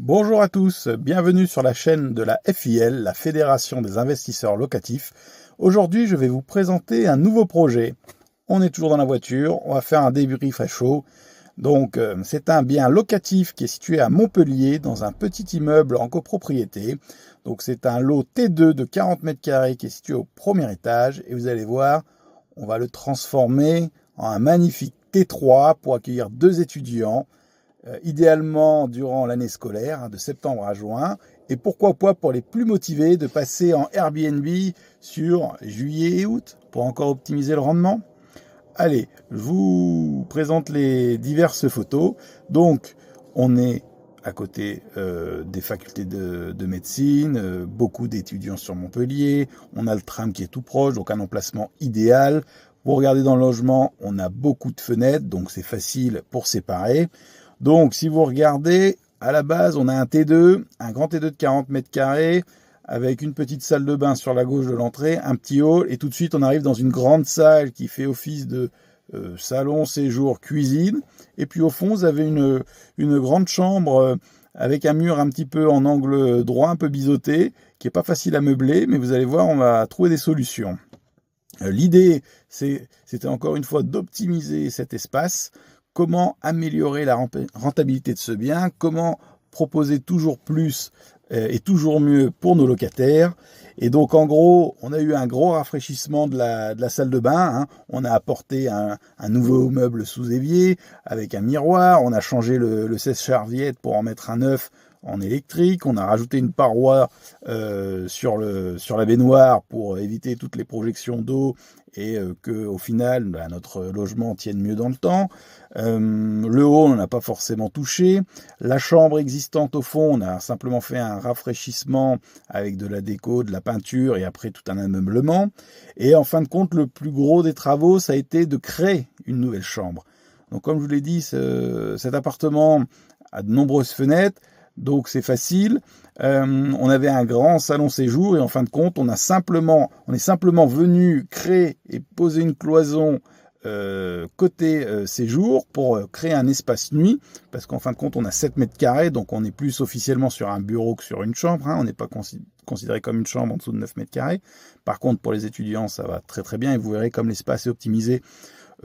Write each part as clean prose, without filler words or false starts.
Bonjour à tous, bienvenue sur la chaîne de la FIL, la Fédération des investisseurs locatifs. Aujourd'hui, je vais vous présenter un nouveau projet. On est toujours dans la voiture, on va faire un débrief à chaud. Donc, c'est un bien locatif qui est situé à Montpellier, dans un petit immeuble en copropriété. Donc, c'est un lot T2 de 40 mètres carrés qui est situé au premier étage. Et vous allez voir, on va le transformer en un magnifique T3 pour accueillir 2 étudiants. Idéalement durant l'année scolaire, de septembre à juin, et pourquoi pas pour les plus motivés de passer en Airbnb sur juillet et août pour encore optimiser le rendement. Allez, je vous présente les diverses photos. Donc, on est à côté des facultés de médecine, beaucoup d'étudiants sur Montpellier, on a le tram qui est tout proche, donc un emplacement idéal. Vous regardez dans le logement, on a beaucoup de fenêtres, donc c'est facile pour séparer. Donc, si vous regardez, à la base, on a un T2, un grand T2 de 40 mètres carrés, avec une petite salle de bain sur la gauche de l'entrée, un petit hall, et tout de suite, on arrive dans une grande salle qui fait office de salon, séjour, cuisine. Et puis, au fond, vous avez une grande chambre avec un mur un petit peu en angle droit, un peu biseauté, qui n'est pas facile à meubler, mais vous allez voir, on va trouver des solutions. L'idée, c'était encore une fois d'optimiser cet espace. Comment améliorer la rentabilité de ce bien, comment proposer toujours plus et toujours mieux pour nos locataires. Et donc en gros, on a eu un gros rafraîchissement de la salle de bain. On a apporté un nouveau meuble sous évier avec un miroir, on a changé le sèche-serviette pour en mettre un neuf en électrique, on a rajouté une paroi sur la baignoire pour éviter toutes les projections d'eau et que au final notre logement tienne mieux dans le temps. Le haut, on n'a pas forcément touché. La chambre existante au fond, on a simplement fait un rafraîchissement avec de la déco, de la peinture et après tout un ameublement. Et en fin de compte, le plus gros des travaux, ça a été de créer une nouvelle chambre. Donc comme je vous l'ai dit, cet appartement a de nombreuses fenêtres. Donc c'est facile. On avait un grand salon séjour et en fin de compte, on est simplement venu créer et poser une cloison côté séjour pour créer un espace nuit, parce qu'en fin de compte, on a 7 mètres carrés, donc on est plus officiellement sur un bureau que sur une chambre. On n'est pas considéré comme une chambre en dessous de 9 mètres carrés. Par contre, pour les étudiants, ça va très très bien et vous verrez comme l'espace est optimisé.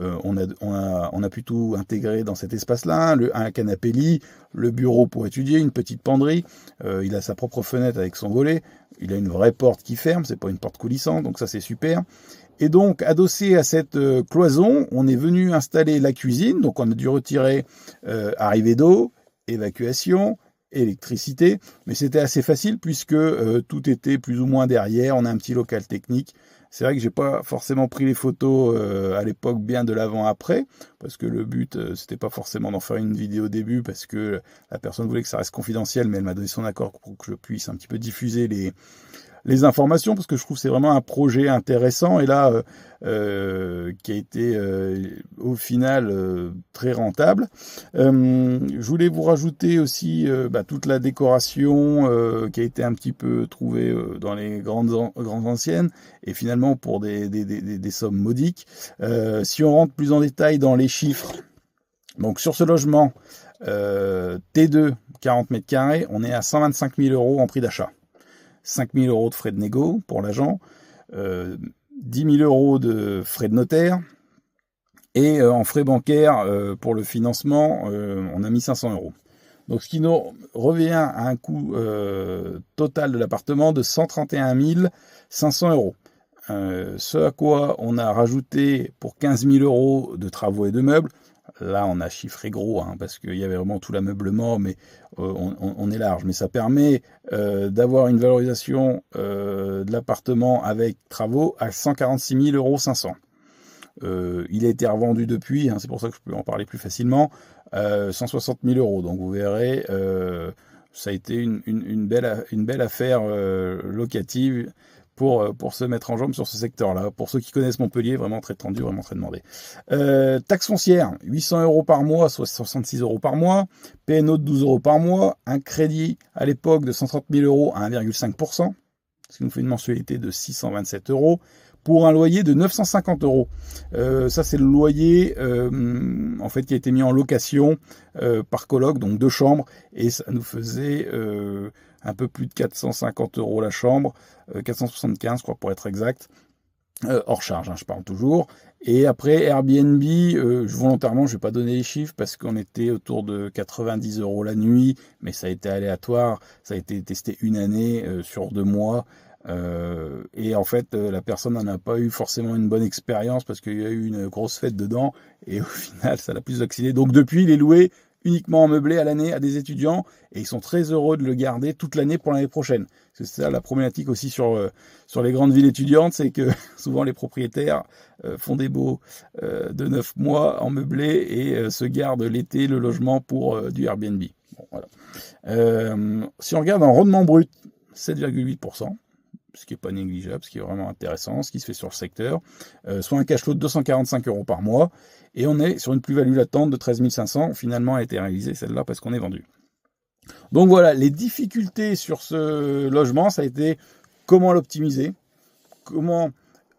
On a pu tout intégrer dans cet espace-là, un canapé lit, le bureau pour étudier, une petite penderie, il a sa propre fenêtre avec son volet, il a une vraie porte qui ferme, c'est pas une porte coulissante, donc ça c'est super. Et donc, adossé à cette cloison, on est venu installer la cuisine, donc on a dû retirer arrivée d'eau, évacuation, électricité, mais c'était assez facile puisque tout était plus ou moins derrière, on a un petit local technique. C'est vrai que j'ai pas forcément pris les photos à l'époque bien de l'avant-après, parce que le but c'était pas forcément d'en faire une vidéo au début, parce que la personne voulait que ça reste confidentiel, mais elle m'a donné son accord pour que je puisse un petit peu diffuser les informations, parce que je trouve que c'est vraiment un projet intéressant et là qui a été au final très rentable. Je voulais vous rajouter aussi toute la décoration qui a été un petit peu trouvée dans les grandes anciennes et finalement pour des sommes modiques. Si on rentre plus en détail dans les chiffres, donc sur ce logement T2 40 mètres carrés, on est à 125 000 € en prix d'achat. 5 000 € de frais de négo pour l'agent, 10 000 € de frais de notaire, et en frais bancaires pour le financement, on a mis 500 €. Donc ce qui nous revient à un coût total de l'appartement de 131 500 €. Ce à quoi on a rajouté pour 15 000 € de travaux et de meubles. Là, on a chiffré gros, parce qu'il y avait vraiment tout l'ameublement, mais on est large. Mais ça permet d'avoir une valorisation de l'appartement avec travaux à 146 500 €. Il a été revendu depuis, c'est pour ça que je peux en parler plus facilement, 160 000 €. Donc vous verrez, ça a été une belle affaire locative pour se mettre en jambe sur ce secteur-là. Pour ceux qui connaissent Montpellier, vraiment très tendu, vraiment très demandé. Taxe foncière, 800 € par mois, soit 66 € par mois. PNO de 12 € par mois. Un crédit à l'époque de 130 000 € à 1,5%, ce qui nous fait une mensualité de 627 €. pour un loyer de 950 €. Ça, c'est le loyer en fait qui a été mis en location par coloc, donc 2 chambres, et ça nous faisait un peu plus de 450 € la chambre, 475 je crois pour être exact, hors charge, hein, je parle toujours. Et après Airbnb, volontairement je vais pas donner les chiffres parce qu'on était autour de 90 € la nuit, mais ça a été aléatoire, ça a été testé une année sur 2 mois. Et en fait, la personne n'en a pas eu forcément une bonne expérience parce qu'il y a eu une grosse fête dedans et au final, ça l'a plus oxydé. Donc depuis, il est loué uniquement en meublé à l'année à des étudiants et ils sont très heureux de le garder toute l'année pour l'année prochaine. C'est ça la problématique aussi sur les grandes villes étudiantes, c'est que souvent les propriétaires font des baux de 9 mois en meublé et se gardent l'été le logement pour du Airbnb. Bon, voilà. Si on regarde en rendement brut, 7,8%. Ce qui n'est pas négligeable, ce qui est vraiment intéressant, ce qui se fait sur le secteur, soit un cash flow de 245 € par mois, et on est sur une plus-value latente de 13 500, finalement a été réalisée celle-là parce qu'on est vendu. Donc voilà, les difficultés sur ce logement, ça a été comment l'optimiser, comment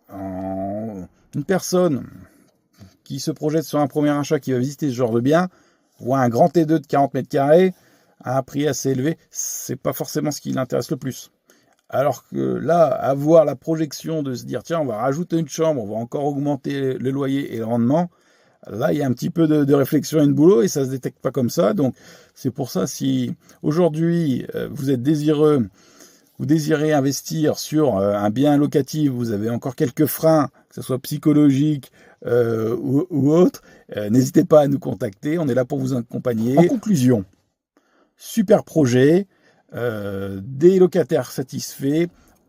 une personne qui se projette sur un premier achat, qui va visiter ce genre de bien, voit un grand T2 de 40 mètres carrés à un prix assez élevé, c'est pas forcément ce qui l'intéresse le plus. Alors que là, avoir la projection de se dire, tiens, on va rajouter une chambre, on va encore augmenter le loyer et le rendement, là, il y a un petit peu de réflexion et de boulot et ça se détecte pas comme ça. Donc, c'est pour ça, si aujourd'hui, vous êtes désireux, vous désirez investir sur un bien locatif, vous avez encore quelques freins, que ce soit psychologique ou autre, n'hésitez pas à nous contacter, on est là pour vous accompagner. En conclusion, super projet. Des locataires satisfaits,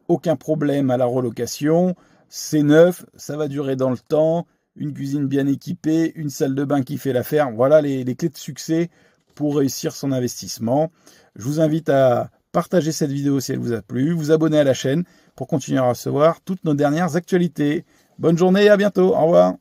aucun problème à la relocation, c'est neuf, ça va durer dans le temps, une cuisine bien équipée, une salle de bain qui fait l'affaire. Voilà les clés de succès pour réussir son investissement. Je vous invite à partager cette vidéo si elle vous a plu, vous abonner à la chaîne pour continuer à recevoir toutes nos dernières actualités. Bonne journée et à bientôt, au revoir.